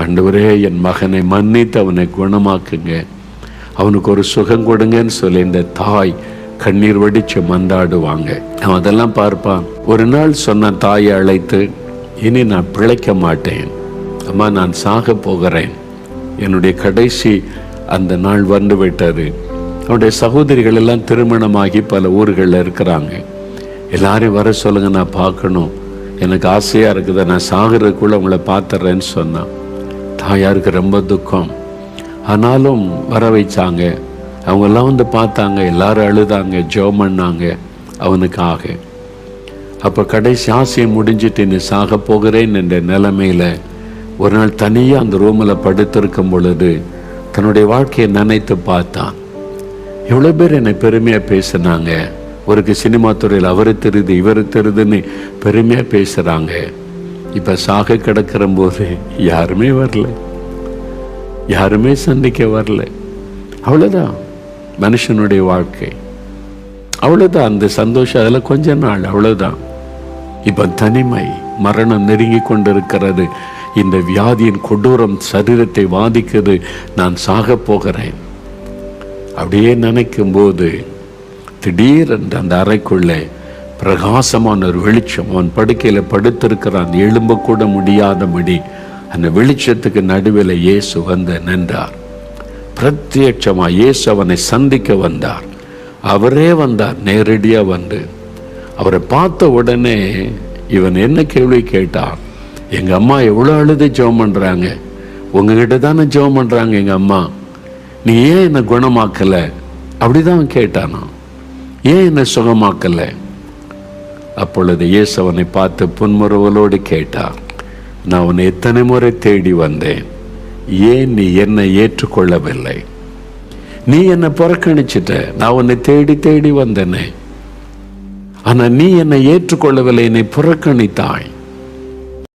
ஆண்டவரே, என் மகனை மன்னித்து அவனை குணமாக்குங்க, அவனுக்கு ஒரு சுகம் கொடுங்கன்னு சொல்லி இந்த தாய் கண்ணீர் வடிச்சு மந்தாடுவாங்க. அவன் அதெல்லாம் பார்ப்பான். ஒரு நாள் சொன்ன தாயை அழைத்து, இனி நான் பிழைக்க மாட்டேன் அம்மா, நான் சாக போகிறேன், என்னுடைய கடைசி அந்த நாள் வந்து விட்டது. அவனுடைய சகோதரிகள் எல்லாம் திருமணமாகி பல ஊர்களில் இருக்கிறாங்க. எல்லாரையும் வர சொல்லுங்க, நான் பார்க்கணும், எனக்கு ஆசையாக இருக்குது, நான் சாகிறதுக்குள்ள உங்களை பார்த்துட்றேன்னு சொன்னான். தாயாருக்கு ரொம்ப துக்கம். ஆனாலும் வர வைச்சாங்க. அவங்கெல்லாம் வந்து பார்த்தாங்க, எல்லாரும் அழுதாங்க, ஜெபம் பண்ணாங்க அவனுக்காக. அப்போ கடைசி ஆசையை முடிஞ்சிட்டு நீ சாக போகிறேன் என்ற நிலைமையில் ஒரு நாள் தனியாக அந்த ரூமில் படுத்திருக்கும் பொழுது தன்னுடைய வாழ்க்கையை நினைத்து பார்த்தான். எவ்வளோ பேர் என்னை பெருமையாக பேசுனாங்க, ஒருக்கு சினிமா துறையில் அவரு தெரியுது இவரு தெரியுதுன்னு பெருமையாக பேசுகிறாங்க. இப்போ சாக கிடக்கிற போது யாருமே வரல, யாருமே சந்திக்க வரல. அவ்வளோதான் மனுஷனுடைய வாழ்க்கை, அவ்வளோதான். அந்த சந்தோஷம் அதில் கொஞ்ச நாள், அவ்வளோதான். இப்போ தனிமை, மரணம் நெருங்கி கொண்டிருக்கிறது. இந்த வியாதியின் கொடூரம் சரீரத்தை வாதிக்குது, நான் சாக போகிறேன் அப்படியே நினைக்கும் போது திடீரென்று அந்த அறைக்குள்ளே பிரகாசமான ஒரு வெளிச்சம். அவன் படுக்கையில் படுத்திருக்கிறான், எழும்ப கூட முடியாதபடி அந்த வெளிச்சத்துக்கு நடுவில் இயேசு வந்து நின்றார். பிரத்யட்சமாக இயேசு அவனை சந்திக்க வந்தார். அவரே வந்தார், நேரடியாக வந்து அவரை பார்த்த உடனே இவன் என்ன கேள்வி கேட்டான், எங்கள் அம்மா எவ்வளோ அழுது ஜெபம் பண்ணுறாங்க, உங்ககிட்ட தானே ஜெபம் பண்ணுறாங்க எங்கள் அம்மா, நீ ஏன் என்னை குணமாக்கலை அப்படிதான் கேட்டானா, ஏன் என்னை சுகமாக்கலை? அப்பொழுது இயேசு அவனை பார்த்து புன்முறுவலோடு கேட்டார், நான் உன்னை எத்தனை முறை தேடி வந்தேன், ஏன் நீ என்னை ஏற்றுக்கொள்ளவில்லை? நீ என்னை புறக்கணிச்சிட்ட, நான் உன்னை தேடி தேடி வந்தேனே, ஆனால் நீ என்னை ஏற்றுக்கொள்ளவில்லை, என்னை புறக்கணித்தாய்.